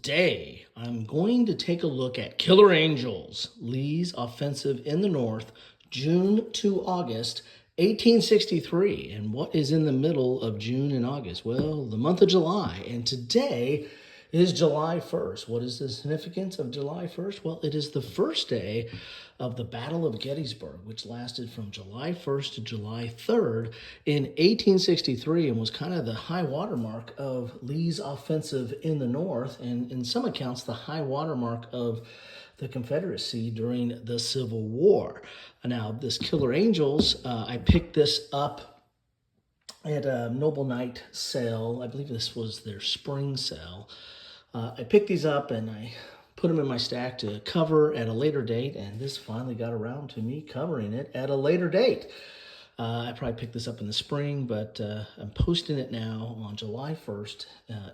Today, I'm going to take a look at Killer Angels, Lee's offensive in the North, June to August, 1863. And what is in the middle of June and August? Well, the month of July. And today is July 1st. What is the significance of July 1st? Well, it is the first day of the Battle of Gettysburg, which lasted from July 1st to July 3rd in 1863 and was kind of the high watermark of Lee's offensive in the North, and in some accounts, the high watermark of the Confederacy during the Civil War. Now, this Killer Angels, I picked this up at a Noble Knight sale. I believe this was their spring sale. I picked these up and I put them in my stack to cover at a later date, and this finally got around to me covering it at a later date. I probably picked this up in the spring, but I'm posting it now on July 1st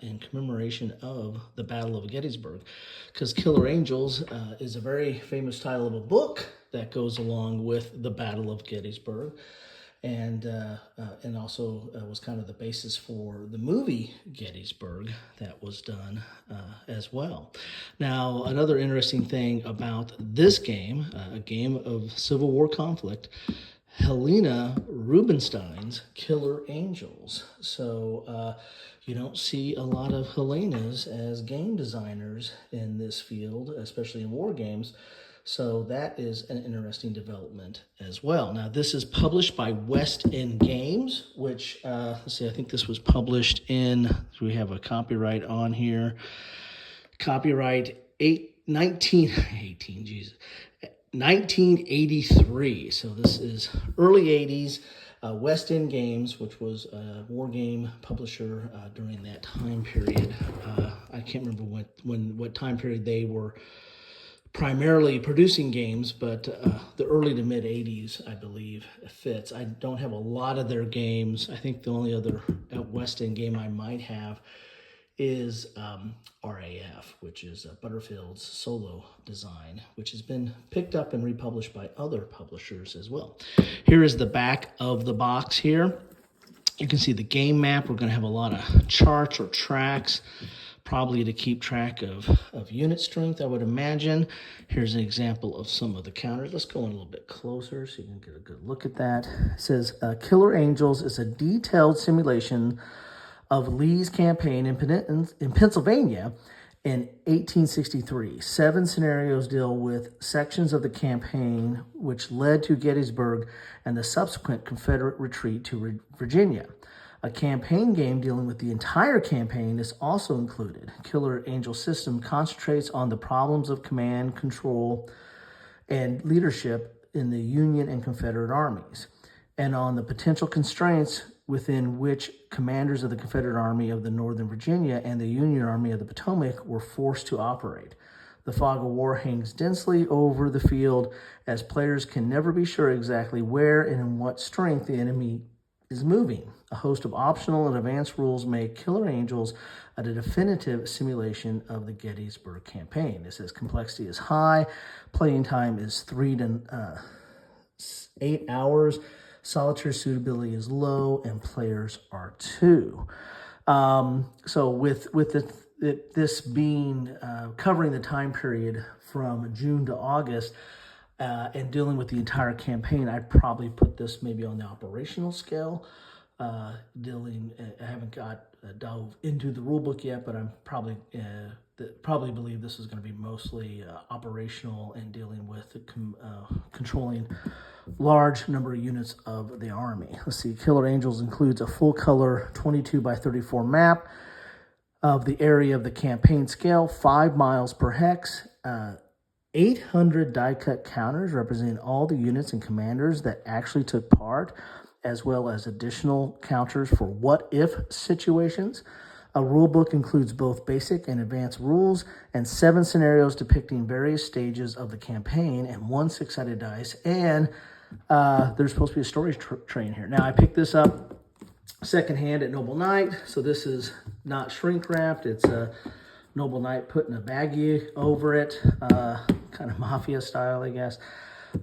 in commemoration of the Battle of Gettysburg, because Killer Angels is a very famous title of a book that goes along with the Battle of Gettysburg, and also was kind of the basis for the movie Gettysburg that was done as well. Now, another interesting thing about this game, a game of Civil War conflict, Helena Rubinstein's Killer Angels. So you don't see a lot of Helenas as game designers in this field, especially in war games. So that is an interesting development as well. Now, this is published by West End Games, which, let's see, I think this was published in, so we have a copyright on here. Copyright 1983. So this is early 80s. West End Games, which was a war game publisher during that time period. I can't remember what time period they were primarily producing games, but the early to mid 80s, I believe, fits. I don't have a lot of their games. I think the only other West End game I might have is RAF, which is Butterfield's solo design, which has been picked up and republished by other publishers as well. Here is the back of the box here. You can see the game map. We're going to have a lot of charts or tracks, probably to keep track of unit strength, I would imagine. Here's an example of some of the counters. Let's go in a little bit closer so you can get a good look at that. It says, Killer Angels is a detailed simulation of Lee's campaign in Pennsylvania in 1863. 7 scenarios deal with sections of the campaign which led to Gettysburg and the subsequent Confederate retreat to Virginia. A campaign game dealing with the entire campaign is also included. Killer Angel system concentrates on the problems of command, control, and leadership in the Union and Confederate armies, and on the potential constraints within which commanders of the Confederate Army of the Northern Virginia and the Union Army of the Potomac were forced to operate. The fog of war hangs densely over the field, as players can never be sure exactly where and in what strength the enemy is moving. A host of optional and advanced rules make Killer Angels a definitive simulation of the Gettysburg campaign. It says complexity is high, playing time is 3 to 8 hours, solitaire suitability is low, and players are 2. So with this being covering the time period from June to August, and dealing with the entire campaign, I'd probably put this maybe on the operational scale. I haven't dove into the rule book yet, but I'm probably believe this is going to be mostly operational and dealing with controlling large number of units of the Army. Let's see, Killer Angels includes a full color 22 by 34 map of the area of the campaign scale, 5 miles per hex, 800 die-cut counters representing all the units and commanders that actually took part, as well as additional counters for what-if situations. A rulebook includes both basic and advanced rules, and 7 scenarios depicting various stages of the campaign, and 1 6-sided dice, and there's supposed to be a storage train here. Now, I picked this up secondhand at Noble Knight, so this is not shrink-wrapped. It's a Noble Knight putting a baggie over it, kind of mafia style, I guess.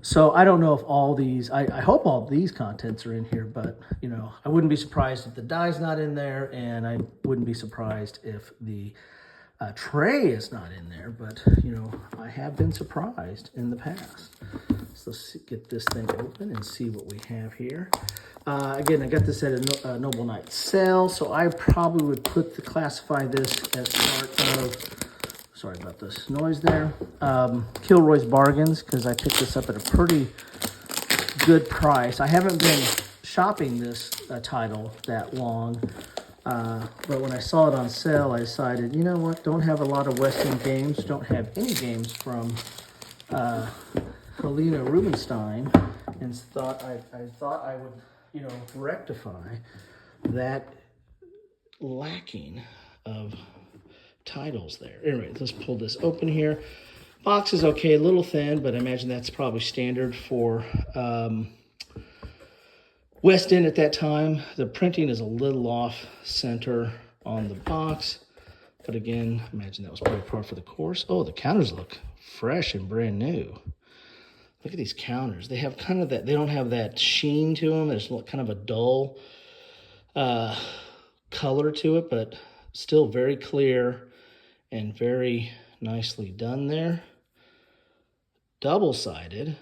So I don't know if all these, I hope all these contents are in here, but, you know, I wouldn't be surprised if the die's not in there, and I wouldn't be surprised if the Tray is not in there, but, you know, I have been surprised in the past. So let's get this thing open and see what we have here. Again, I got this at a Noble Knight sale, so I probably would classify this as part of, sorry about this noise there, Kilroy's Bargains, because I picked this up at a pretty good price. I haven't been shopping this title that long, but when I saw it on sale, I decided, you know what, don't have a lot of West End games, don't have any games from Helena Rubinstein, and I thought I would, you know, rectify that lacking of titles there. Anyway, let's pull this open here. Box is okay, a little thin, but I imagine that's probably standard for West End at that time. The printing is a little off center on the box, but again, I imagine that was probably par for the course. Oh, the counters look fresh and brand new. Look at these counters. They have kind of that, they don't have that sheen to them. There's kind of a dull color to it, but still very clear and very nicely done there. Double-sided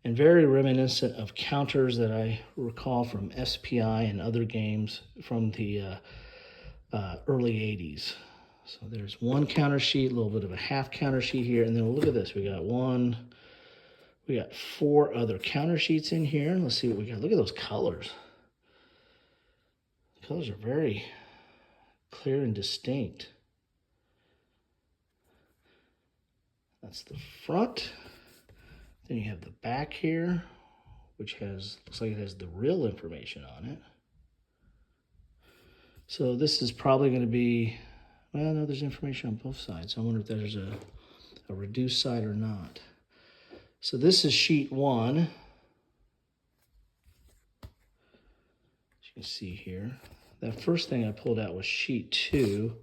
and very reminiscent of counters that I recall from SPI and other games from the early 80s. So there's one counter sheet, a little bit of a half counter sheet here, and then look at this. We got 4 other counter sheets in here. Let's see what we got. Look at those colors. The colors are very clear and distinct. That's the front. Then you have the back here, which looks like it has the real information on it. So this is probably going to be, well, no, there's information on both sides. I wonder if there's a reduced side or not. So this is sheet 1. As you can see here. That first thing I pulled out was sheet 2.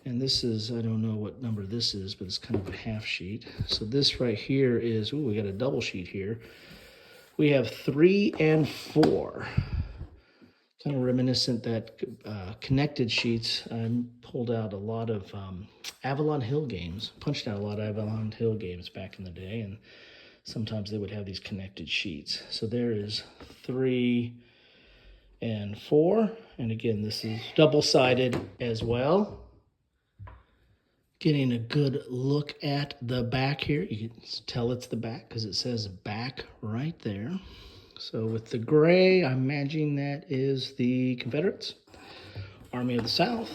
And this is, I don't know what number this is, but it's kind of a half sheet. So this right here is, ooh, we got a double sheet here. We have 3 and 4. Kind of reminiscent that connected sheets. I pulled out a lot of Avalon Hill games, punched out a lot of Avalon Hill games back in the day, and sometimes they would have these connected sheets. So there is 3 and 4. And again, this is double-sided as well. Getting a good look at the back here. You can tell it's the back because it says back right there. So with the gray, I'm imagining that is the Confederates, Army of the South.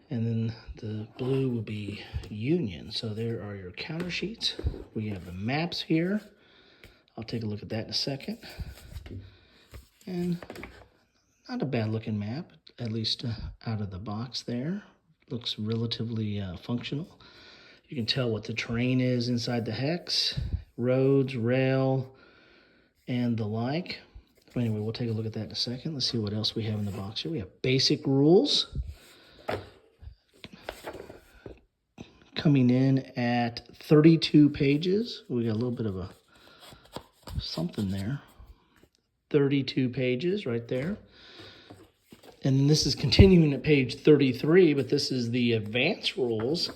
And then the blue will be Union. So there are your counter sheets. We have the maps here. I'll take a look at that in a second. And not a bad looking map, at least out of the box there. Looks relatively functional. You can tell what the terrain is inside the hex, roads, rail, and the like. But anyway, we'll take a look at that in a second. Let's see what else we have in the box here. We have basic rules coming in at 32 pages. We got a little bit of a something there. 32 pages right there. And this is continuing at page 33, but this is the advanced rules.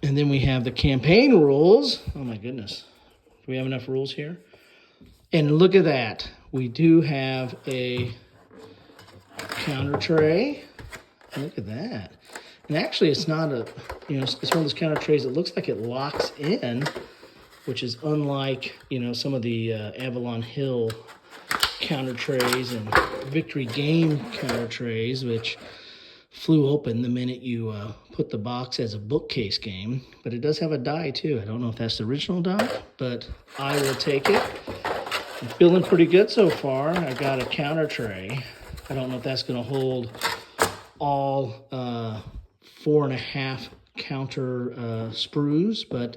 And then we have the campaign rules. Oh my goodness. Do we have enough rules here? And look at that. We do have a counter tray. Look at that. And actually it's not a, you know, it's one of those counter trays that looks like it locks in, which is unlike, you know, some of the Avalon Hill counter trays and Victory Game counter trays, which flew open the minute you put the box as a bookcase game. But it does have a die too. I don't know if that's the original die, but I will take it. I'm feeling pretty good so far. I got a counter tray. I don't know if that's going to hold all 4.5 counter sprues, but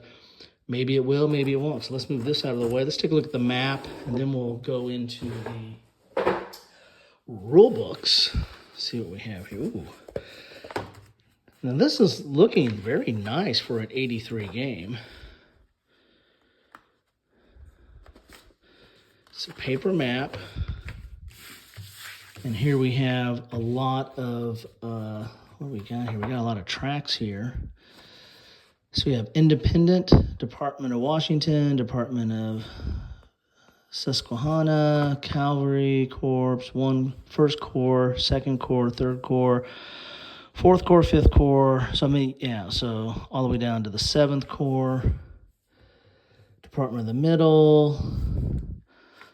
maybe it will, maybe it won't. So let's move this out of the way. Let's take a look at the map, and then we'll go into the rule books. See what we have here. Ooh. Now this is looking very nice for an 83 game. It's a paper map. And here we have a lot of what do we got here? We got a lot of tracks here. So we have Independent, Department of Washington, Department of Susquehanna, Cavalry Corps, 1st Corps, 2nd Corps, 3rd Corps, 4th Corps, 5th Corps. So all the way down to the 7th Corps, Department of the Middle.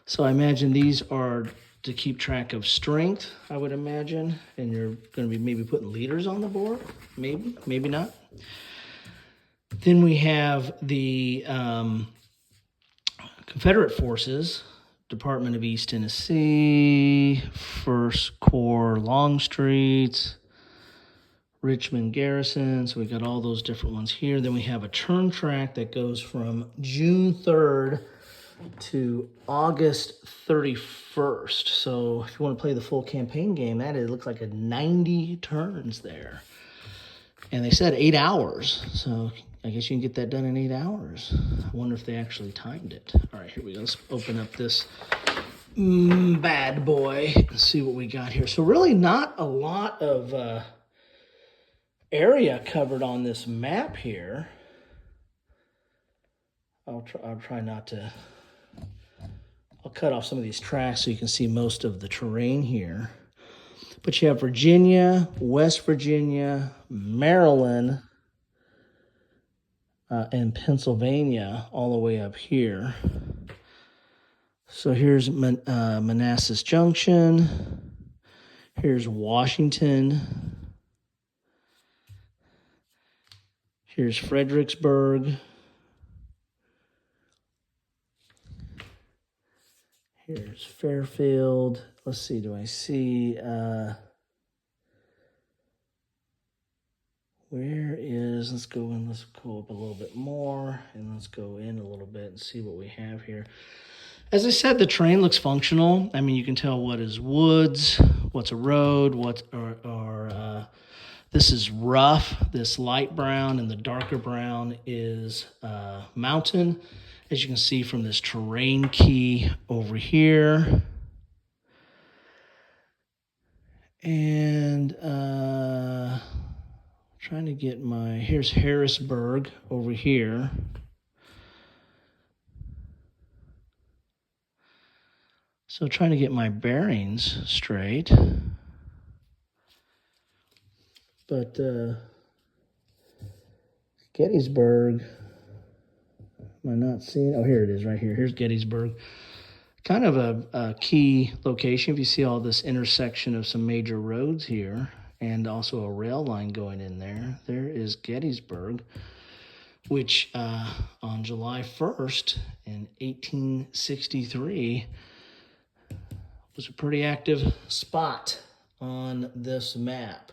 So I imagine these are to keep track of strength, I would imagine. And you're going to be maybe putting leaders on the board. Maybe not. Then we have the Confederate Forces, Department of East Tennessee, 1st Corps, Longstreet, Richmond Garrison. So we got all those different ones here. Then we have a turn track that goes from June 3rd to August 31st. So if you want to play the full campaign game, it looks like 90 turns there. And they said 8 hours. So I guess you can get that done in 8 hours. I wonder if they actually timed it. All right, here we go. Let's open up this bad boy and see what we got here. So really not a lot of area covered on this map here. I'll try not to. I'll cut off some of these tracks so you can see most of the terrain here. But you have Virginia, West Virginia, Maryland, and Pennsylvania all the way up here. So here's Manassas Junction. Here's Washington. Here's Fredericksburg. Here's Fairfield. Let's see, do I see... let's go up a little bit more, and let's go in a little bit and see what we have here. As I said, the terrain looks functional. I mean, you can tell what is woods, what's a road, this is rough, this light brown, and the darker brown is mountain, as you can see from this terrain key over here. And trying to get here's Harrisburg over here. So trying to get my bearings straight. But Gettysburg, am I not seeing? Oh, here it is right here. Here's Gettysburg. Kind of a key location. If you see all this intersection of some major roads here, and also a rail line going in there. There is Gettysburg, which on July 1st in 1863 was a pretty active spot on this map.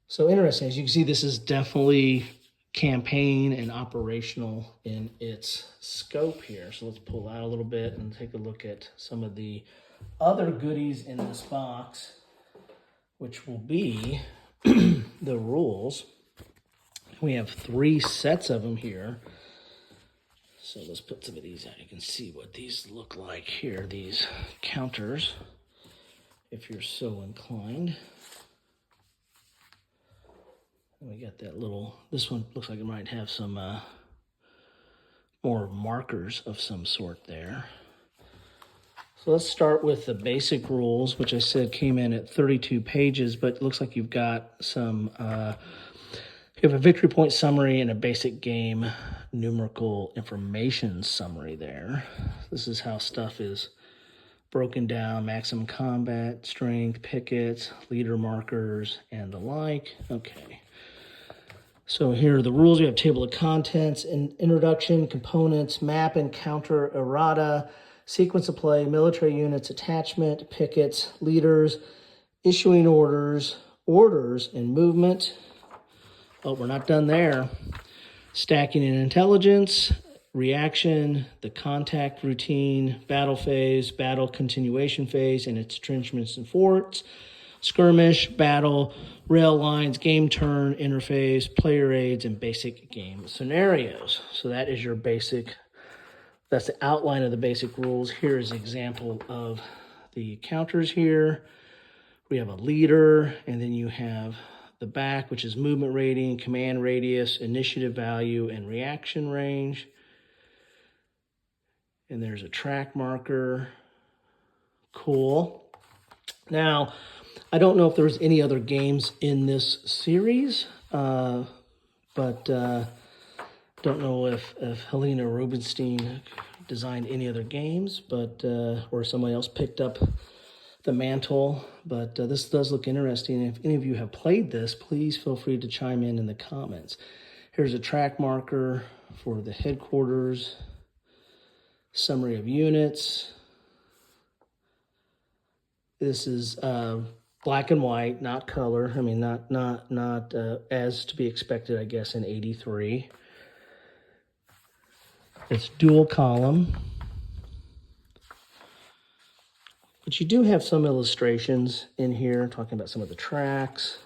So interesting. As you can see, this is definitely campaign and operational in its scope here. So let's pull out a little bit and take a look at some of the other goodies in this box, which will be the rules. We have 3 sets of them here. So let's put some of these out. You can see what these look like here, these counters, if you're so inclined. And we got that this one looks like it might have some more markers of some sort there. So let's start with the basic rules, which I said came in at 32 pages, but it looks like you've got some, you have a victory point summary and a basic game numerical information summary there. This is how stuff is broken down: maximum combat, strength, pickets, leader markers, and the like. Okay. So here are the rules. We have table of contents, introduction, components, map and counter errata, sequence of play, military units, attachment, pickets, leaders, issuing orders, and movement. Oh, we're not done there. Stacking and intelligence, reaction, the contact routine, battle phase, battle continuation phase, and its entrenchments and forts, skirmish, battle, rail lines, game turn, interface, player aids, and basic game scenarios. So that is your basic. That's the outline of the basic rules. Here is an example of the counters here. we have a leader, and then you have the back, which is movement rating, command radius, initiative value, and reaction range. And there's a track marker. Cool. Now, I don't know if there's any other games in this series, but don't know if Helena Rubinstein designed any other games, but or somebody else picked up the mantle. But this does look interesting. If any of you have played this, please feel free to chime in the comments. Here's a track marker for the headquarters, summary of units. This is black and white, not color. I mean, not as to be expected, I guess, in '83. It's dual column. But you do have some illustrations in here talking about some of the tracks.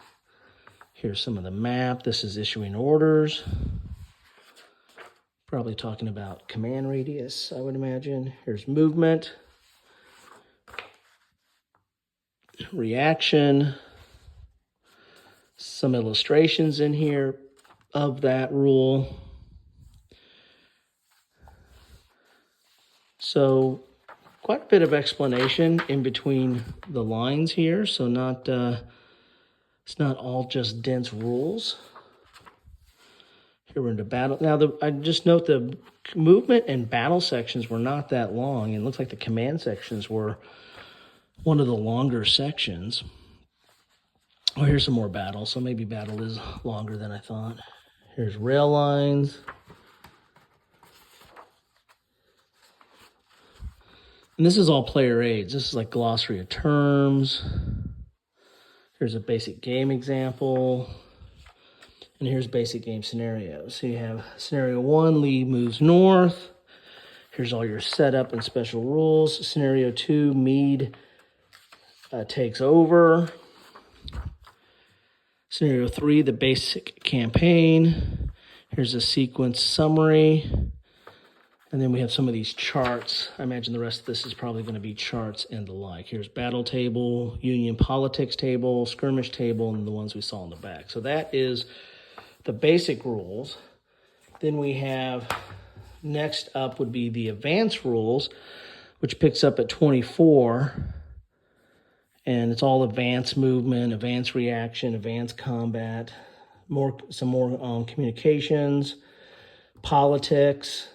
Here's some of the map. This is issuing orders. Probably talking about command radius, I would imagine. Here's movement. Reaction. Some illustrations in here of that rule. So quite a bit of explanation in between the lines here. So it's not all just dense rules. Here we're into battle. Now, I just note the movement and battle sections were not that long. It looks like the command sections were one of the longer sections. Oh, here's some more battle. So maybe battle is longer than I thought. Here's rail lines. And this is all player aids. This is like glossary of terms. Here's a basic game example. And here's basic game scenarios. So you have scenario 1, Lee moves north. Here's all your setup and special rules. Scenario 2, Meade takes over. Scenario 3, the basic campaign. Here's a sequence summary. And then we have some of these charts. I imagine the rest of this is probably going to be charts and the like. Here's battle table, Union politics table, skirmish table, and the ones we saw in the back. So that is the basic rules. Then we have, next up would be the advanced rules, which picks up at 24. And it's all advanced movement, advanced reaction, advanced combat, some more communications, politics.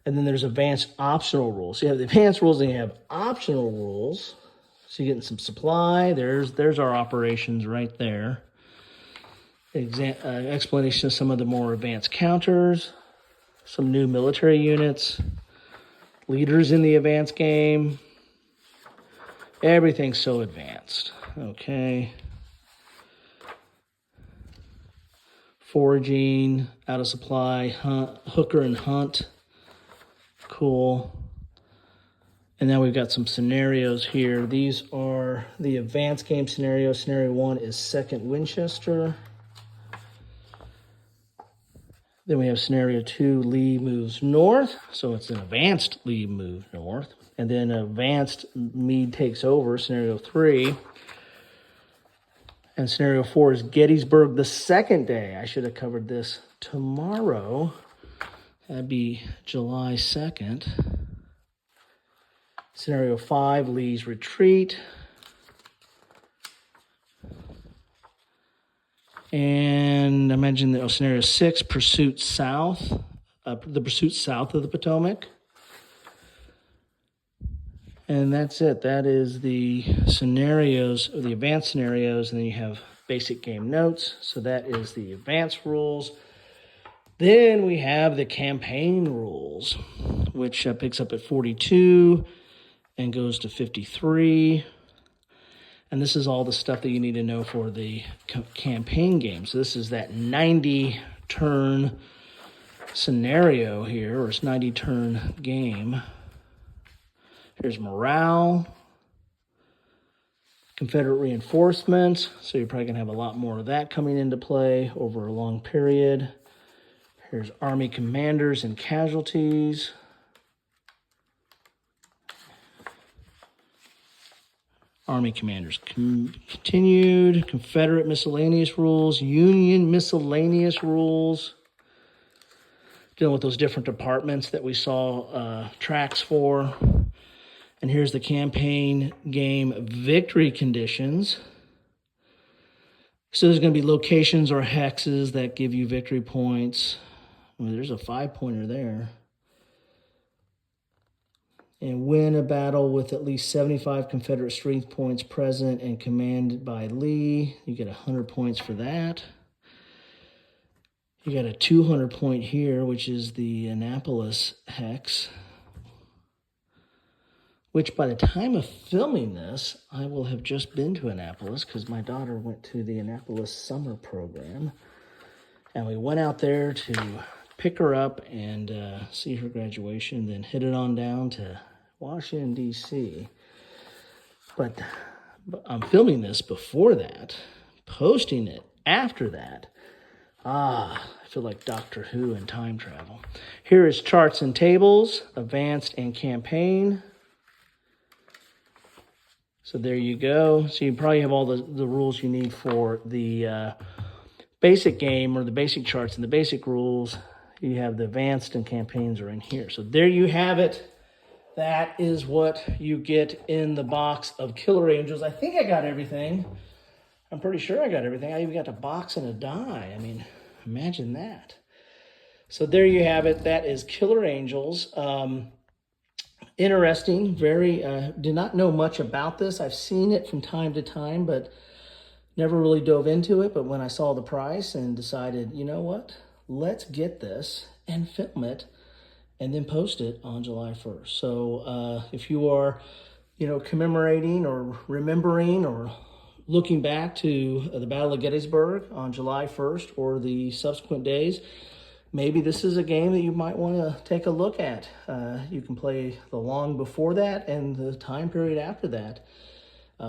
And then there's advanced optional rules. So you have the advanced rules and you have optional rules. So you're getting some supply. There's our operations right there. Explanation of some of the more advanced counters. Some new military units. Leaders in the advanced game. Everything's so advanced. Okay. Foraging, out of supply, hooker and hunt. Cool. And now we've got some scenarios here. These are the advanced game scenarios. Scenario 1 is 2nd Winchester. Then we have scenario 2, Lee moves north. So it's an advanced Lee move north. And then advanced Meade takes over, scenario 3. And scenario 4 is Gettysburg the second day. I should have covered this tomorrow. That'd be July 2nd. Scenario 5, Lee's retreat. And I mentioned that scenario 6, pursuit south. The pursuit south of the Potomac. And that's it. That is the scenarios, or the advanced scenarios, and then you have basic game notes. So that is the advanced rules. Then we have the campaign rules, which picks up at 42 and goes to 53. And this is all the stuff that you need to know for the campaign game. So this is that 90-turn scenario here, or it's 90-turn game. Here's morale, Confederate reinforcements. So you're probably going to have a lot more of that coming into play over a long period. Here's Army commanders and casualties. Army commanders. Continued Confederate miscellaneous rules, Union miscellaneous rules, dealing with those different departments that we saw tracks for. And here's the campaign game victory conditions. So there's going to be locations or hexes that give you victory points. Well, there's a 5-pointer there. And win a battle with at least 75 Confederate strength points present and commanded by Lee. You get 100 points for that. You got a 200 point here, which is the Annapolis hex, which by the time of filming this, I will have just been to Annapolis because my daughter went to the Annapolis summer program. And we went out there to pick her up and see her graduation, then headed on down to Washington, D.C. But I'm filming this before that, posting it after that. I feel like Doctor Who and time travel. Here is charts and tables, advanced and campaign. So there you go. So you probably have all the rules you need for the basic game, or the basic charts and the basic rules. You have the advanced and campaigns are in here. So there you have it. That is what you get in the box of Killer Angels. I think I got everything. I'm pretty sure I got everything. I even got a box and a die. I mean, imagine that. So there you have it. That is Killer Angels. Interesting. Very, did not know much about this. I've seen it from time to time, but never really dove into it. But when I saw the price and decided, you know what, let's get this and film it and then post it on July 1st. So if you are, commemorating or remembering or looking back to the Battle of Gettysburg on July 1st or the subsequent days, maybe this is a game that you might want to take a look at. You can play the long before that and the time period after that,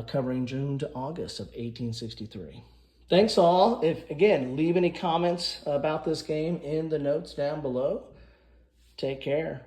covering June to August of 1863. Thanks all. Again, leave any comments about this game in the notes down below. Take care.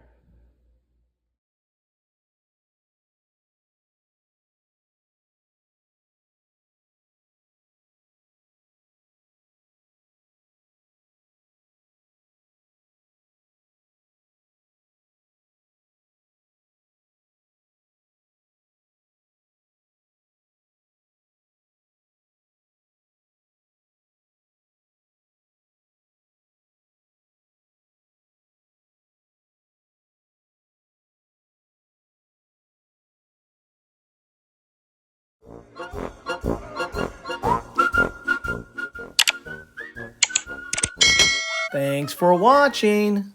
Thanks for watching.